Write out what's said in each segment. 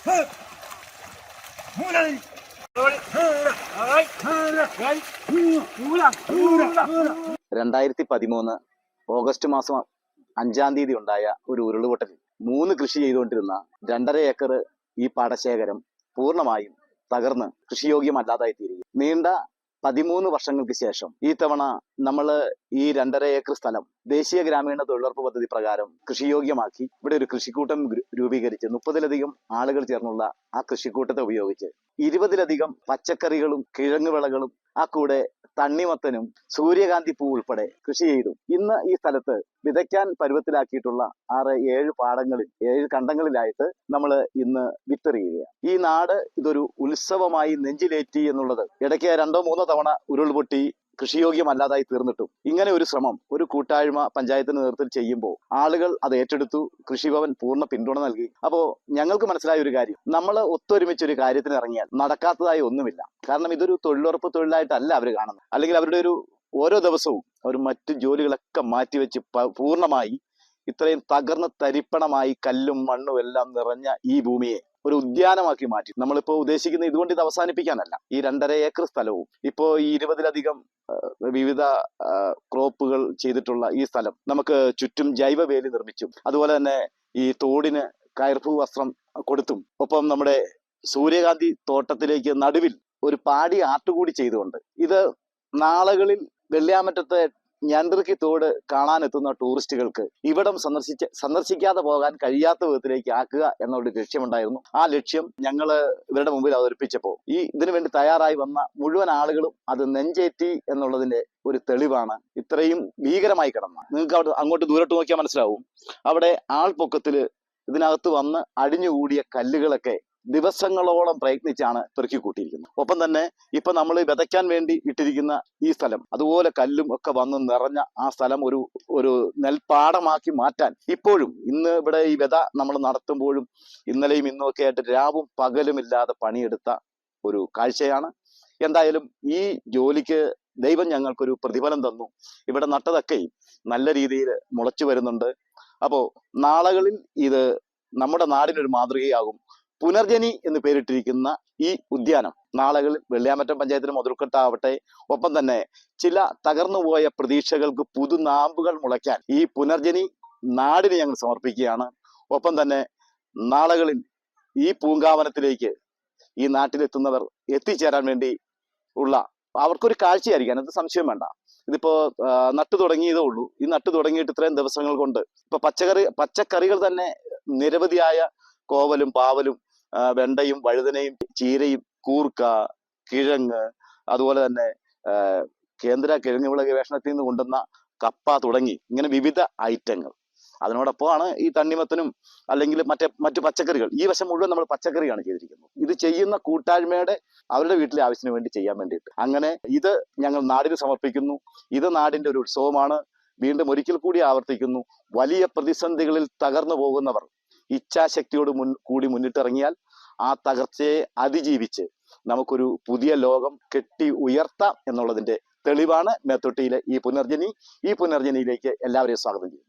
2013 August മാസം 5-ാം തീയതി ഉണ്ടായ ഒരു ഉരുളുപൊട്ടലിൽ 3 കൃഷി ചെയ്തുകൊണ്ടിരുന്ന 2.5 ഏക്കർ ഈ പാടശേഖരം പൂർണ്ണമായും തകർന്ന് കൃഷിയോഗ്യമല്ലാതായി തീരുകയും നീണ്ട 13 വർഷങ്ങൾക്ക് ശേഷം ഈ തവണ നമ്മൾ ഈ 2.5 ഏക്കർ സ്ഥലം ദേശീയ ഗ്രാമീണ തൊഴിലുറപ്പ് പദ്ധതി പ്രകാരം കൃഷിയോഗ്യമാക്കി ഇവിടെ ഒരു കൃഷിക്കൂട്ടം രൂപീകരിച്ച് 30-ലധികം ആളുകൾ ചേർന്നുള്ള ആ കൃഷിക്കൂട്ടത്തെ ഉപയോഗിച്ച് 20-ലധികം പച്ചക്കറികളും കിഴങ്ങുവിളകളും ആ കൂടെ തണ്ണിമത്തനും സൂര്യകാന്തി പൂ ഉൾപ്പെടെ കൃഷി ചെയ്തു. ഇന്ന് ഈ സ്ഥലത്ത് വിതയ്ക്കാൻ പരുവത്തിലാക്കിയിട്ടുള്ള 6-7 പാടങ്ങളിൽ 7 കണ്ടങ്ങളിലായിട്ട് നമ്മൾ ഇന്ന് വിത്തെറിയുകയാണ്. ഈ നാട് ഇതൊരു ഉത്സവമായി നെഞ്ചിലേറ്റി എന്നുള്ളത് ഇടയ്ക്ക് 2-3 തവണ ഉരുൾപൊട്ടി കൃഷിയോഗ്യമല്ലാതായി തീർന്നിട്ടും ഇങ്ങനെ ഒരു ശ്രമം ഒരു കൂട്ടായ്മ പഞ്ചായത്തിന്റെ നേതൃത്വത്തിൽ ചെയ്യുമ്പോൾ ആളുകൾ അത് ഏറ്റെടുത്തു. കൃഷിഭവൻ പൂർണ്ണ പിന്തുണ നൽകി. അപ്പോൾ ഞങ്ങൾക്ക് മനസ്സിലായ ഒരു കാര്യം, നമ്മൾ ഒത്തൊരുമിച്ച് ഒരു കാര്യത്തിന് ഇറങ്ങിയാൽ നടക്കാത്തതായി ഒന്നുമില്ല. കാരണം ഇതൊരു തൊഴിലുറപ്പ് തൊഴിലായിട്ടല്ല അവർ കാണുന്നത്. അല്ലെങ്കിൽ അവരുടെ ഒരു ഓരോ ദിവസവും അവർ മറ്റു ജോലികളൊക്കെ മാറ്റിവെച്ച് പൂർണ്ണമായി ഇത്രയും തകർന്ന് തരിപ്പണമായി കല്ലും മണ്ണും എല്ലാം നിറഞ്ഞ ഈ ഭൂമിയെ ഒരു ഉദ്യാനമാക്കി മാറ്റി. നമ്മളിപ്പോ ഉദ്ദേശിക്കുന്ന ഇതുകൊണ്ട് ഇത് അവസാനിപ്പിക്കാനല്ല. ഈ 2.5 ഏക്കർ സ്ഥലവും ഇപ്പോ ഈ 20-ലധികം വിവിധ ക്രോപ്പുകൾ ചെയ്തിട്ടുള്ള ഈ സ്ഥലം നമുക്ക് ചുറ്റും ജൈവവേലി നിർമ്മിച്ചും അതുപോലെ തന്നെ ഈ തോടിന് കയർപ്പൂ വസ്ത്രം കൊടുത്തും ഒപ്പം നമ്മുടെ സൂര്യകാന്തി തോട്ടത്തിലേക്ക് നടുവിൽ ഒരു പാടി ആർട്ട് ചെയ്തുകൊണ്ട് ഇത് നാളുകളിൽ വെള്ളിയാമറ്റത്തെ ഞണ്ടിറുക്കി തോട് കാണാനെത്തുന്ന ടൂറിസ്റ്റുകൾക്ക് ഇവിടം സന്ദർശിക്കാതെ പോകാൻ കഴിയാത്ത വിധത്തിലേക്ക് ആക്കുക എന്നുള്ള ലക്ഷ്യമുണ്ടായിരുന്നു. ആ ലക്ഷ്യം ഞങ്ങൾ ഇവരുടെ മുമ്പിൽ അവതരിപ്പിച്ചപ്പോൾ ഇതിനു വേണ്ടി തയ്യാറായി വന്ന മുഴുവൻ ആളുകളും അത് നെഞ്ചേറ്റി എന്നുള്ളതിന്റെ ഒരു തെളിവാണ് ഇത്രയും ഭീകരമായി കിടന്ന. നിങ്ങൾക്ക് അങ്ങോട്ട് ദൂരോട്ട് നോക്കിയാൽ മനസ്സിലാവും. അവിടെ ആൾപ്പൊക്കത്തില് ഇതിനകത്ത് വന്ന് അടിഞ്ഞുകൂടിയ കല്ലുകളൊക്കെ ദിവസങ്ങളോളം പ്രയത്നിച്ചാണ് പെറുക്കി കൂട്ടിയിരിക്കുന്നത്. ഒപ്പം തന്നെ ഇപ്പൊ നമ്മൾ വിതയ്ക്കാൻ വേണ്ടി ഇട്ടിരിക്കുന്ന ഈ സ്ഥലം അതുപോലെ കല്ലും ഒക്കെ വന്ന് നിറഞ്ഞ ആ സ്ഥലം ഒരു നെൽപ്പാടമാക്കി മാറ്റാൻ ഇപ്പോഴും ഇന്ന് ഇവിടെ ഈ വിത നമ്മൾ നടത്തുമ്പോഴും ഇന്നലെയും ഇന്നും ഒക്കെ ആയിട്ട് രാവും പകലുമില്ലാതെ പണിയെടുത്ത ഒരു കാഴ്ചയാണ്. എന്തായാലും ഈ ജോലിക്ക് ദൈവം ഞങ്ങൾക്കൊരു പ്രതിഫലം തന്നു. ഇവിടെ നട്ടതൊക്കെയും നല്ല രീതിയിൽ മുളച്ചു വരുന്നുണ്ട്. അപ്പോ നാളുകളിൽ ഇത് നമ്മുടെ നാടിനൊരു മാതൃകയാകും. പുനർജനി എന്ന് പേരിട്ടിരിക്കുന്ന ഈ ഉദ്യാനം നാളുകളിൽ വെള്ളിയാമറ്റം പഞ്ചായത്തിന് മുതൽക്കെട്ടാവട്ടെ. ഒപ്പം തന്നെ ചില തകർന്നുപോയ പ്രതീക്ഷകൾക്ക് പുതുനാമ്പുകൾ മുളയ്ക്കാൻ ഈ പുനർജനി നാടിന് ഞങ്ങൾ സമർപ്പിക്കുകയാണ്. ഒപ്പം തന്നെ നാളുകളിൽ ഈ പൂങ്കാവനത്തിലേക്ക് ഈ നാട്ടിലെത്തുന്നവർ എത്തിച്ചേരാൻ വേണ്ടി ഉള്ള അവർക്കൊരു കാഴ്ചയായിരിക്കാൻ അത് സംശയം വേണ്ട. ഇതിപ്പോ നട്ടു തുടങ്ങിയതേ ഉള്ളൂ. ഈ നട്ടു തുടങ്ങിയിട്ട് ഇത്രയും ദിവസങ്ങൾ കൊണ്ട് ഇപ്പൊ പച്ചക്കറികൾ തന്നെ നിരവധിയായ കോവലും പാവലും വെണ്ടയും വഴുതനയും ചീരയും കൂർക്ക കിഴങ്ങ് അതുപോലെ തന്നെ കേന്ദ്ര കിഴങ്ങുവിള ഗവേഷണത്തിൽ നിന്ന് കൊണ്ടുവന്ന കപ്പ തുടങ്ങി ഇങ്ങനെ വിവിധ ഐറ്റങ്ങൾ. അതിനോടൊപ്പമാണ് ഈ തണ്ണിമത്തനും അല്ലെങ്കിൽ മറ്റു പച്ചക്കറികൾ. ഈ വശം മുഴുവൻ നമ്മൾ പച്ചക്കറിയാണ് ചെയ്തിരിക്കുന്നത്. ഇത് ചെയ്യുന്ന കൂട്ടായ്മയുടെ അവരുടെ വീട്ടിലെ ആവശ്യത്തിന് വേണ്ടി ചെയ്യാൻ വേണ്ടിയിട്ട്. അങ്ങനെ ഇത് ഞങ്ങൾ നാടിന് സമർപ്പിക്കുന്നു. ഇത് നാടിന്റെ ഒരു ഉത്സവമാണ്. വീണ്ടും ഒരിക്കൽ കൂടി ആവർത്തിക്കുന്നു, വലിയ പ്രതിസന്ധികളിൽ തകർന്നു പോകുന്നവർ ഇച്ഛാശക്തിയോട് കൂടി മുന്നിട്ടിറങ്ങിയാൽ ആ തകർച്ചയെ അതിജീവിച്ച് നമുക്കൊരു പുതിയ ലോകം കെട്ടി ഉയർത്താം എന്നുള്ളതിന്റെ തെളിവാണ് മേത്തൊട്ടിയിലെ ഈ പുനർജനി. ഈ പുനർജനിയിലേക്ക് എല്ലാവരെയും സ്വാഗതം ചെയ്യും.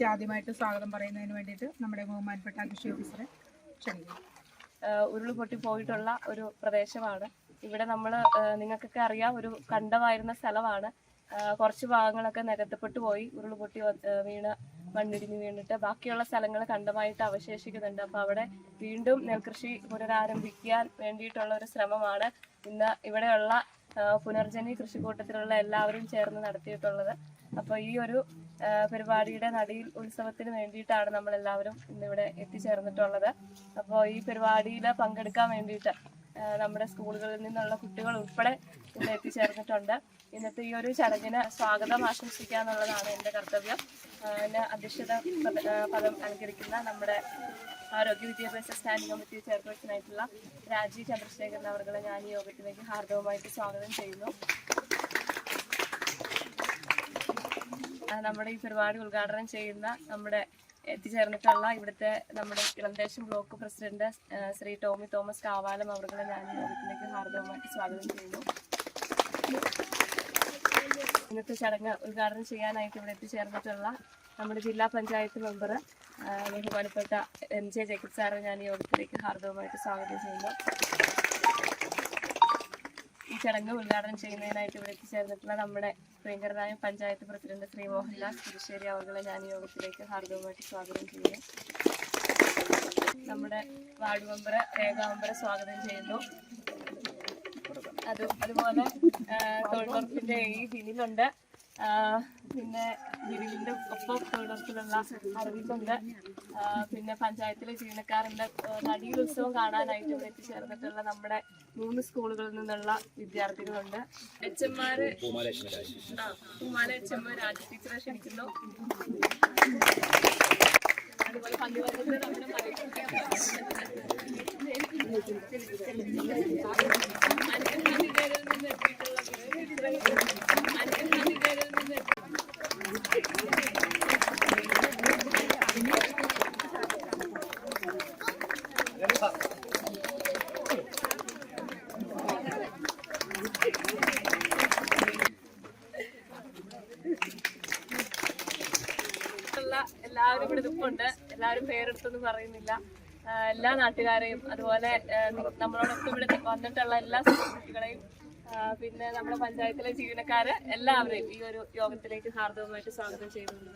എനിക്ക് ആദ്യമായിട്ട് സ്വാഗതം പറയുന്നതിന് വേണ്ടിയിട്ട് നമ്മുടെ ബഹുമാനപ്പെട്ട കൃഷി ഓഫീസറെ ക്ഷണിക്കുന്നു. ഉരുൾപൊട്ടി പോയിട്ടുള്ള ഒരു പ്രദേശമാണ് ഇവിടെ. നമ്മൾ നിങ്ങൾക്കൊക്കെ അറിയാം, ഒരു കണ്ടമായിരുന്ന സ്ഥലമാണ്. കുറച്ച് ഭാഗങ്ങളൊക്കെ നികത്തപ്പെട്ടു പോയി, ഉരുൾപൊട്ടി വീണ് മണ്ണിടിഞ്ഞ് വീണിട്ട് ബാക്കിയുള്ള സ്ഥലങ്ങൾ കണ്ടമായിട്ട് അവശേഷിക്കുന്നുണ്ട്. അപ്പോൾ അവിടെ വീണ്ടും നെൽകൃഷി പുനരാരംഭിക്കാൻ വേണ്ടിയിട്ടുള്ള ഒരു ശ്രമമാണ് ഇന്ന് ഇവിടെയുള്ള പുനർജനി കൃഷിക്കൂട്ടത്തിലുള്ള എല്ലാവരും ചേർന്ന് നടത്തിയിട്ടുള്ളത്. അപ്പോൾ ഈ ഒരു പരിപാടിയുടെ നടിയിൽ ഉത്സവത്തിന് വേണ്ടിയിട്ടാണ് നമ്മളെല്ലാവരും ഇന്നിവിടെ എത്തിച്ചേർന്നിട്ടുള്ളത്. അപ്പോൾ ഈ പരിപാടിയിൽ പങ്കെടുക്കാൻ വേണ്ടിയിട്ട് നമ്മുടെ സ്കൂളുകളിൽ നിന്നുള്ള കുട്ടികൾ ഉൾപ്പെടെ ഇവിടെ എത്തിച്ചേർന്നിട്ടുണ്ട്. ഇന്നത്തെ ഈ ഒരു ചടങ്ങിന് സ്വാഗതം ആശംസിക്കുക എന്നുള്ളതാണ് എൻ്റെ കർത്തവ്യം. ഇതിന് അധ്യക്ഷത പദം അലങ്കരിക്കുന്ന നമ്മുടെ ആരോഗ്യ വിദ്യാഭ്യാസ സ്റ്റാൻഡിംഗ് കമ്മിറ്റി ചെയർപേഴ്സണായിട്ടുള്ള രാജീവ് ചന്ദ്രശേഖരൻ അവർകളെ ഞാൻ ഈ യോഗത്തിലേക്ക് ഹാർദവമായിട്ട് സ്വാഗതം ചെയ്യുന്നു. നമ്മുടെ ഈ പരിപാടി ഉദ്ഘാടനം ചെയ്യുന്ന എത്തിച്ചേർന്നിട്ടുള്ള ഇവിടുത്തെ നമ്മുടെ Elanthesham block president Shri Tommy Thomas Kavalam അവർകളെ ഞാൻ ഈ യോഗത്തിലേക്ക് ഹാർദവമായിട്ട് സ്വാഗതം ചെയ്യുന്നു. ഇന്നത്തെ ചടങ്ങ് ഉദ്ഘാടനം ചെയ്യാനായിട്ട് ഇവിടെ എത്തിച്ചേർന്നിട്ടുള്ള നമ്മുടെ ജില്ലാ പഞ്ചായത്ത് മെമ്പർ ബഹുമാനപ്പെട്ട MJ ജേക്കബ് സാറെ ഞാൻ ഈ യോഗത്തിലേക്ക് ഹാർദവമായിട്ട് സ്വാഗതം ചെയ്യുന്നു. ഈ ചടങ്ങ് ഉദ്ഘാടനം ചെയ്യുന്നതിനായിട്ട് ഇവിടെ എത്തിച്ചേർന്നിട്ടുള്ള നമ്മുടെ പ്രിയങ്കരനായ പഞ്ചായത്ത് പ്രസിഡന്റ് ശ്രീ മോഹൻദാസ് പുതുശ്ശേരി അവരുടെ ഞാൻ ഈ യോഗത്തിലേക്ക് ഹാർദവമായിട്ട് സ്വാഗതം ചെയ്യുന്നു. നമ്മുടെ വാർഡ് മെമ്പർ രേഖ മെമ്പറെ സ്വാഗതം ചെയ്യുന്നു. അതുപോലെ തൊഴിലുറപ്പിന്റെ ഈ ബില്ലുണ്ട്, പിന്നെ ബില്ലിന്റെ ഒപ്പം തൊഴിലുറപ്പിലുള്ള അറിവിപ്പുണ്ട്, പിന്നെ പഞ്ചായത്തിലെ ജീവനക്കാരുടെ നടിയിൽ ഉത്സവം കാണാനായിട്ട് ഇവിടെ എത്തിച്ചേർന്നിട്ടുള്ള നമ്മുടെ 3 സ്കൂളുകളിൽ നിന്നുള്ള വിദ്യാർത്ഥികളുണ്ട്. എച്ച്എംമാര് പൂമാല എച്ച്എം രാജ ടീച്ചറെ ക്ഷണിക്കുന്നു. അതുപോലെ പങ്കുവന്നത് നമ്മുടെ എല്ലാവരും ഇവിടെ നിൽപ്പുണ്ട്. എല്ലാവരും പേരെടുത്തൊന്നും പറയുന്നില്ല. എല്ലാ നാട്ടുകാരെയും അതുപോലെ നമ്മളോടൊപ്പം ഇവിടെ വന്നിട്ടുള്ള എല്ലാ കുട്ടികളെയും പിന്നെ നമ്മുടെ പഞ്ചായത്തിലെ ജീവനക്കാര് എല്ലാവരെയും ഈ ഒരു യോഗത്തിലേക്ക് ഹാർദവമായിട്ട് സ്വാഗതം ചെയ്യുന്നു.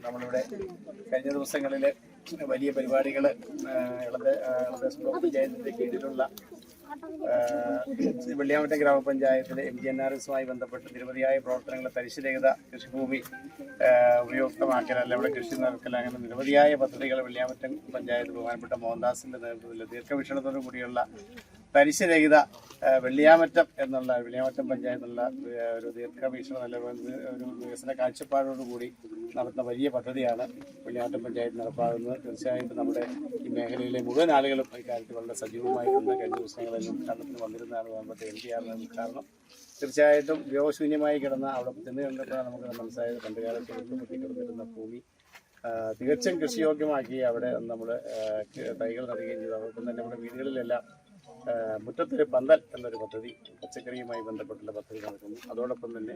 നമ്മളിവിടെ കഴിഞ്ഞ ദിവസങ്ങളിൽ വലിയ പരിപാടികൾ ഇളന്തേശം ബ്ലോക്ക് പഞ്ചായത്തിൻ്റെ കീഴിലുള്ള വെള്ളിയാമറ്റം ഗ്രാമപഞ്ചായത്തിലെ MGNRSമായി ബന്ധപ്പെട്ട് നിരവധിയായ പ്രവർത്തനങ്ങൾ, തരിശുരഹിത കൃഷിഭൂമി ഉപയുക്തമാക്കൽ, അല്ല ഇവിടെ കൃഷി നടക്കൽ, അങ്ങനെ നിരവധിയായ പദ്ധതികൾ വെള്ളിയാമറ്റം പഞ്ചായത്ത് ബഹുമാനപ്പെട്ട മോഹൻദാസിൻ്റെ നേതൃത്വത്തിൽ ദീർഘവീക്ഷണത്തോടു കൂടിയുള്ള തരിശുരഹിത വെള്ളിയാമറ്റം പഞ്ചായത്തുള്ള ഒരു ദീർഘവീക്ഷണം, നല്ല ഒരു വികസന കാഴ്ചപ്പാടോടുകൂടി നടത്തുന്ന വലിയ പദ്ധതിയാണ് വെള്ളിയാമറ്റം പഞ്ചായത്ത് നടപ്പാകുന്നത്. തീർച്ചയായിട്ടും നമ്മുടെ ഈ മേഖലയിലെ മുഴുവൻ ആളുകളും ഇക്കാര്യത്തിൽ വളരെ സജീവമായിട്ടുണ്ട്. കഴിഞ്ഞ ദിവസങ്ങളിൽ ഉദ്ഘാടനത്തിന് വന്നിരുന്നതാണ് ബഹുമാനപ്പെട്ട MD ഉദ്ഘാടനം. തീർച്ചയായിട്ടും ഉപയോഗശൂന്യമായി കിടന്ന അവിടെ ചെന്ന് കണ്ടപ്പോഴാണ് നമുക്ക് മനസ്സിലായത് പണ്ടുകാലത്ത് ഉരുൾപൊട്ടി കിടന്നിരുന്ന ഭൂമി തികച്ചും കൃഷിയോഗ്യമാക്കി അവിടെ നമ്മൾ തൈകൾ നടുകയും ചെയ്തു. അതോടൊപ്പം തന്നെ നമ്മുടെ വീടുകളിലെല്ലാം മുറ്റത്തൊരു പന്തൽ എന്നൊരു പദ്ധതി, പച്ചക്കറിയുമായി ബന്ധപ്പെട്ടുള്ള പദ്ധതി നടക്കുന്നു. അതോടൊപ്പം തന്നെ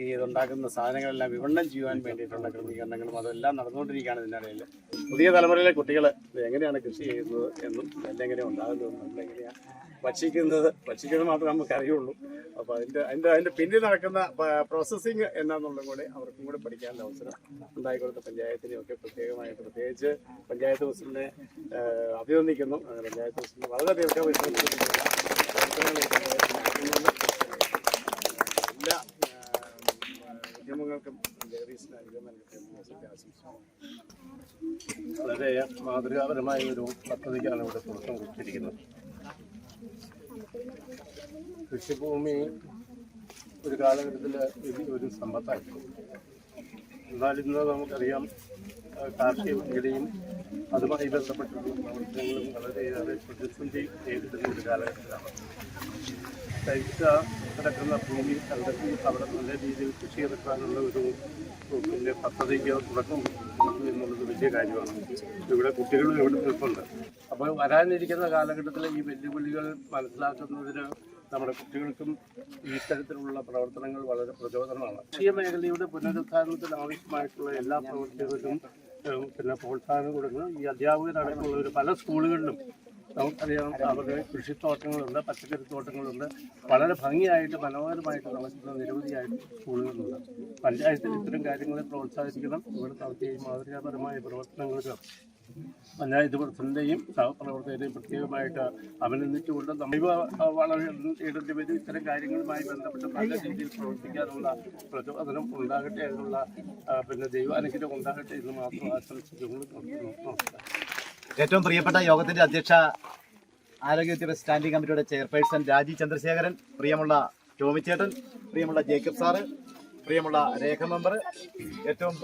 ഈ ഇതുണ്ടാക്കുന്ന സാധനങ്ങളെല്ലാം വിപണനം ചെയ്യുവാൻ വേണ്ടിയിട്ടുള്ള ക്രമീകരണങ്ങളും അതെല്ലാം നടന്നുകൊണ്ടിരിക്കുകയാണ്. ഇതിനിടയിൽ പുതിയ തലമുറയിലെ കുട്ടികൾ എങ്ങനെയാണ് കൃഷി ചെയ്യുന്നത് എന്നും എല്ലാം ഉണ്ടാകുന്നതെന്നും നമ്മളെങ്ങനെയാണ് ഭക്ഷിക്കുന്നത് മാത്രമേ നമുക്ക് അറിയുള്ളൂ. അപ്പോൾ അതിൻ്റെ പിന്നിൽ നടക്കുന്ന പ്രോസസ്സിങ് എന്നാന്നുള്ളതും കൂടെ അവർക്കും കൂടെ പഠിക്കാനുള്ള അവസരം ഉണ്ടായിക്കൊടുത്ത പഞ്ചായത്തിനെയൊക്കെ പ്രത്യേകിച്ച് പഞ്ചായത്ത് പ്രസിഡന്റിനെ അഭിനന്ദിക്കുന്നു. പഞ്ചായത്ത് പ്രസിഡന്റ് വളരെ ദീർഘവീക്ഷണ എല്ലാ ഉദ്യമങ്ങൾക്കും വളരെ മാതൃകാപരമായ ഒരു പദ്ധതിക്കാണ് ഇവിടെ തുടക്കം കുറിച്ചിരിക്കുന്നത്. കൃഷിഭൂമി ഒരു കാലഘട്ടത്തിൽ വലിയൊരു സമ്പത്തായിരുന്നു. എന്നാലിന്ന് നമുക്കറിയാം കാർഷിക മേഖലയും അതുമായി ബന്ധപ്പെട്ടുള്ള പ്രവർത്തനങ്ങളും വളരെയേറെ പ്രതിസന്ധി നേരിടുന്ന ഒരു കാലഘട്ടത്തിലാണ്. തരിച്ച കിടക്കുന്ന ഭൂമി കണ്ടെത്തി അവിടെ നല്ല രീതിയിൽ കൃഷി ഇറക്കാനുള്ള ഒരു പദ്ധതിക്ക് തുടക്കം എന്നുള്ളത് വലിയ കാര്യമാണ്. ഇവിടെ കുട്ടികളും ഇവിടെ നിൽപ്പുണ്ട്. അപ്പോൾ വരാനിരിക്കുന്ന കാലഘട്ടത്തിൽ ഈ വെല്ലുവിളികൾ മനസ്സിലാക്കുന്നതിന് നമ്മുടെ കുട്ടികൾക്കും ഈ തരത്തിലുള്ള പ്രവർത്തനങ്ങൾ വളരെ പ്രചോദനമാണ്. കാർഷിക മേഖലയുടെ പുനരുദ്ധാരണത്തിന് ആവശ്യമായിട്ടുള്ള എല്ലാ പ്രവൃത്തികൾക്കും പിന്നെ പ്രോത്സാഹനം കൊടുക്കുന്നു. ഈ അധ്യാപകരടക്കമുള്ളവർ പല സ്കൂളുകളിലും നമുക്കറിയാം അവരുടെ കൃഷിത്തോട്ടങ്ങളുണ്ട്, പച്ചക്കറി തോട്ടങ്ങളുണ്ട്. വളരെ ഭംഗിയായിട്ട് മനോഹരമായിട്ട് നടക്കുന്ന നിരവധിയായിട്ട് സ്കൂളുകളുണ്ട്. പഞ്ചായത്തിൽ ഇത്തരം കാര്യങ്ങളെ പ്രോത്സാഹിപ്പിക്കണം. ഇവിടെ നടത്തിയ മാതൃകാപരമായ പ്രവർത്തനങ്ങൾക്ക് പഞ്ചായത്ത് പ്രസിഡന്റെയും സഹപ്രവർത്തകരെയും പ്രത്യേകമായിട്ട് അഭിനന്ദിച്ചുകൊണ്ട് ജൈവ വളമിടേണ്ടി വരും. ഇത്തരം കാര്യങ്ങളുമായി ബന്ധപ്പെട്ട് നല്ല രീതിയിൽ പ്രവർത്തിക്കാനുള്ള പ്രചോദനം ഉണ്ടാകട്ടെ, അതിനുള്ള പിന്നെ ദൈവാനുഗ്രഹം ഉണ്ടാകട്ടെ എന്ന് മാത്രം ആശംസിച്ചുകൊണ്ട് നമസ്കാരം. ഏറ്റവും പ്രിയപ്പെട്ട യോഗത്തിന്റെ അധ്യക്ഷ ആരോഗ്യ വിദ്യാഭ്യാസ സ്റ്റാൻഡിംഗ് കമ്മിറ്റിയുടെ ചെയർപേഴ്സൺ രാജി ചന്ദ്രശേഖരൻ, പ്രിയമുള്ള ടോമിച്ചേട്ടൻ, പ്രിയമുള്ള ജേക്കബ് സാറ്, പ്രിയമുള്ള രേഖ മെമ്പർ, ഏറ്റവും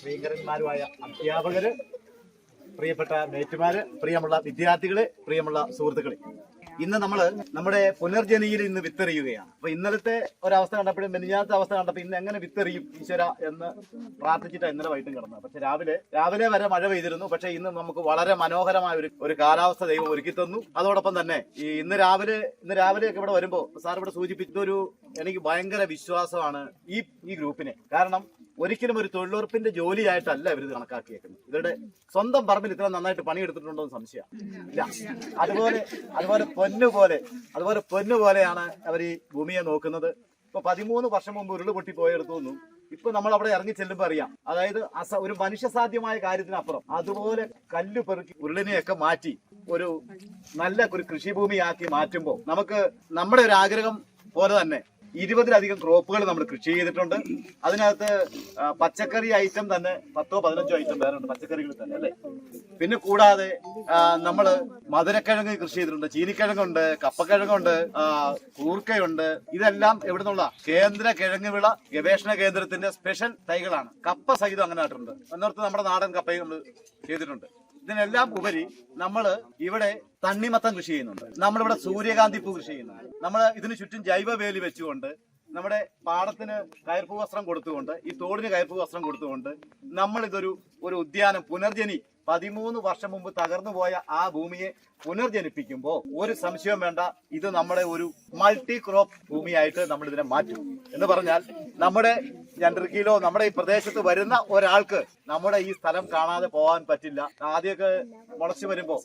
പ്രിയങ്കരന്മാരുമായ അധ്യാപകര്, പ്രിയപ്പെട്ട മേറ്റുമാര്, പ്രിയമുള്ള വിദ്യാർത്ഥികളെ, പ്രിയമുള്ള സുഹൃത്തുക്കളെ, ഇന്ന് നമ്മുടെ പുനർജനിയിൽ ഇന്ന് വിത്തെറിയുകയാണ്. അപ്പൊ ഇന്നലത്തെ ഒരവസ്ഥ കണ്ടപ്പോഴും മെനിഞ്ഞാത്ത അവസ്ഥ കണ്ടപ്പോൾ ഇന്ന് എങ്ങനെ വിത്തെറിയും ഈശ്വര എന്ന് പ്രാർത്ഥിച്ചിട്ടാണ് ഇന്നലെ വൈകിട്ടും കിടന്നത്. പക്ഷെ രാവിലെ വരെ മഴ പെയ്തിരുന്നു. പക്ഷെ ഇന്ന് നമുക്ക് വളരെ മനോഹരമായ ഒരു കാലാവസ്ഥ ദൈവം ഒരുക്കി തന്നു. അതോടൊപ്പം തന്നെ ഇന്ന് രാവിലെയൊക്കെ ഇവിടെ വരുമ്പോൾ സാർ ഇവിടെ സൂചിപ്പിച്ചൊരു എനിക്ക് ഭയങ്കര വിശ്വാസമാണ് ഈ ഗ്രൂപ്പിനെ. കാരണം ഒരിക്കലും ഒരു തൊഴിലുറപ്പിന്റെ ജോലിയായിട്ടല്ല ഇവർ കണക്കാക്കിയേക്കുന്നത്. ഇവരുടെ സ്വന്തം പറമ്പിൽ ഇത്ര നന്നായിട്ട് പണിയെടുത്തിട്ടുണ്ടോ എന്ന് സംശയം ഇല്ല. അതുപോലെ പൊന്നുപോലെയാണ് അവർ ഈ ഭൂമിയെ നോക്കുന്നത്. ഇപ്പൊ 13 വർഷം മുമ്പ് ഉരുള് പൊട്ടി പോയെടുത്തു. ഇപ്പൊ നമ്മൾ അവിടെ ഇറങ്ങി ചെല്ലുമ്പോൾ അറിയാം, അതായത് ഒരു മനുഷ്യസാധ്യമായ കാര്യത്തിനപ്പുറം അതുപോലെ കല്ല് പെറുക്കി ഉരുളിനെയൊക്കെ മാറ്റി ഒരു നല്ല ഒരു കൃഷിഭൂമിയാക്കി മാറ്റുമ്പോൾ നമുക്ക് നമ്മുടെ ഒരു ആഗ്രഹം പോലെ തന്നെ 20-ലധികം ക്രോപ്പുകൾ നമ്മൾ കൃഷി ചെയ്തിട്ടുണ്ട്. അതിനകത്ത് പച്ചക്കറി ഐറ്റം തന്നെ 10-15 ഐറ്റം വേറെ ഉണ്ട്, പച്ചക്കറികൾ തന്നെ അല്ലേ. പിന്നെ കൂടാതെ നമ്മള് മധുരക്കിഴങ്ങ് കൃഷി ചെയ്തിട്ടുണ്ട്, ചീനിക്കിഴങ്ങുണ്ട്, കപ്പക്കിഴങ്ങുണ്ട്, കൂർക്കയുണ്ട്. ഇതെല്ലാം എവിടെ നിന്നുള്ള കേന്ദ്ര കിഴങ്ങ് വിള ഗവേഷണ കേന്ദ്രത്തിന്റെ സ്പെഷ്യൽ തൈകളാണ്. കപ്പ സഹിതം അങ്ങനെ ആയിട്ടുണ്ട്. ഒന്നോർത്ത് നമ്മുടെ നാടൻ കപ്പയും നമ്മൾ ചെയ്തിട്ടുണ്ട്. ഇതിനെല്ലാം ഉപരി നമ്മൾ ഇവിടെ തണ്ണിമത്തം കൃഷി ചെയ്യുന്നുണ്ട്, നമ്മളിവിടെ സൂര്യകാന്തി പൂ കൃഷി ചെയ്യുന്നുണ്ട്, നമ്മൾ ഇതിന് ചുറ്റും ജൈവ വേലി വെച്ചുകൊണ്ട് നമ്മുടെ പാടത്തിന് കയർപ്പൂ വസ്ത്രം കൊടുത്തുകൊണ്ട് ഈ തോടിന് കയർപ്പൂ വസ്ത്രം കൊടുത്തുകൊണ്ട് നമ്മൾ ഇതൊരു ഉദ്യാനം പുനർജനി 13 വർഷം മുമ്പ് തകർന്നു പോയ ആ ഭൂമിയെ പുനർജനിപ്പിക്കുമ്പോൾ ഒരു സംശയം വേണ്ട, ഇത് നമ്മുടെ ഒരു മൾട്ടി ക്രോപ്പ് ഭൂമിയായിട്ട് നമ്മൾ ഇതിനെ മാറ്റും. എന്ന് പറഞ്ഞാൽ നമ്മുടെ ഞണ്ടർക്കിലോ നമ്മുടെ ഈ പ്രദേശത്ത് വരുന്ന ഒരാൾക്ക് നമ്മുടെ ഈ സ്ഥലം കാണാതെ പോകാൻ പറ്റില്ല. ആദ്യമൊക്കെ മുളച്ചു വരുമ്പോ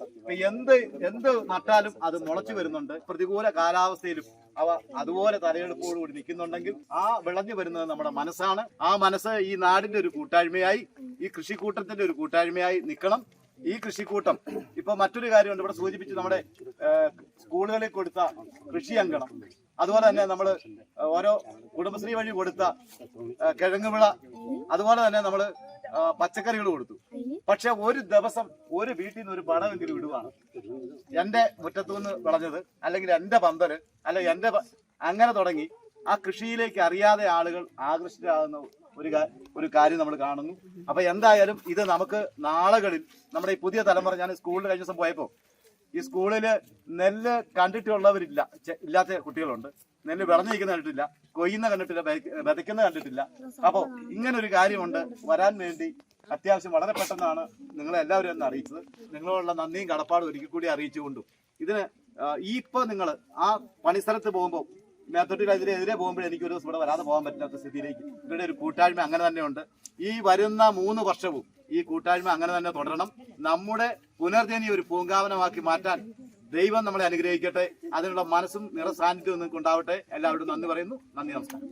എന്ത് നട്ടാലും അത് മുളച്ചു വരുന്നുണ്ട്. പ്രതികൂല കാലാവസ്ഥയിലും അവ അതുപോലെ തലയെടുപ്പോടുകൂടി നിൽക്കുന്നുണ്ടെങ്കിൽ ആ വിളഞ്ഞു വരുന്നത് നമ്മുടെ മനസ്സാണ്. ആ മനസ്സ് ഈ നാടിന്റെ ഒരു കൂട്ടായ്മയായി, ഈ കൃഷിക്കൂട്ടത്തിന്റെ ഒരു കൂട്ടായ്മയായി നിൽക്കണം. ഈ കൃഷിക്കൂട്ടം ഇപ്പൊ മറ്റൊരു കാര്യമുണ്ട്, ഇവിടെ സൂചിപ്പിച്ച് നമ്മുടെ സ്കൂളുകളിൽ കൊടുത്ത കൃഷി അങ്കണം, അതുപോലെ തന്നെ നമ്മൾ ഓരോ കുടുംബശ്രീ വഴി കൊടുത്ത കിഴങ്ങുവിള, അതുപോലെ തന്നെ നമ്മൾ പച്ചക്കറികൾ കൊടുത്തു. പക്ഷെ ഒരു ദിവസം ഒരു വീട്ടിൽ നിന്ന് ഒരു പടമെങ്കിലും ഇടുവാണ്. എന്റെ മുറ്റത്തുനിന്ന് വിളഞ്ഞത്, അല്ലെങ്കിൽ എന്റെ പന്തല്, അല്ലെങ്കിൽ എന്റെ അങ്ങനെ തുടങ്ങി ആ കൃഷിയിലേക്ക് അറിയാതെ ആളുകൾ ആകർഷിതരാകുന്ന ഒരു കാര്യം നമ്മൾ കാണുന്നു. അപ്പൊ എന്തായാലും ഇത് നമുക്ക് നാളുകളിൽ നമ്മുടെ ഈ പുതിയ തലമുറ, ഞാൻ സ്കൂളിൽ കഴിഞ്ഞ ദിവസം പോയപ്പോ ഈ സ്കൂളില് നെല്ല് ഇല്ലാത്ത കുട്ടികളുണ്ട്, നെല്ല് വിളഞ്ഞിരിക്കുന്ന കണ്ടിട്ടില്ല, കൊയ്യുന്ന കണ്ടിട്ടില്ല, വിതയ്ക്കുന്ന കണ്ടിട്ടില്ല. അപ്പോ ഇങ്ങനെ ഒരു കാര്യമുണ്ട് വരാൻ വേണ്ടി അത്യാവശ്യം വളരെ പെട്ടെന്നാണ് നിങ്ങളെ എല്ലാവരും എന്ന് അറിയിച്ചത്. നിങ്ങളോടുള്ള നന്ദിയും കടപ്പാടും ഒരിക്കൽ കൂടി അറിയിച്ചുകൊണ്ടും ഇതിന് ഇപ്പൊ നിങ്ങൾ ആ പണിസ്ഥലത്ത് പോകുമ്പോൾ മേത്തൊട്ടിൽ എതിരെ പോകുമ്പോൾ എനിക്ക് ഒരു ദിവസം ഇവിടെ വരാതെ പോകാൻ പറ്റാത്ത സ്ഥിതിയിലേക്ക് ഇവരുടെ ഒരു കൂട്ടായ്മ അങ്ങനെ തന്നെയുണ്ട്. ഈ വരുന്ന 3 വർഷവും ഈ കൂട്ടായ്മ അങ്ങനെ തന്നെ തുടരണം. നമ്മുടെ പുനർജനി ഒരു പൂങ്കാവനമാക്കി മാറ്റാൻ ദൈവം നമ്മളെ അനുഗ്രഹിക്കട്ടെ. അതിനുള്ള മനസ്സും നിറസാന്നിധ്യവും നിങ്ങൾക്ക് ഉണ്ടാവട്ടെ. എല്ലാവരോടും നന്ദി പറയുന്നു. നന്ദി, നമസ്കാരം.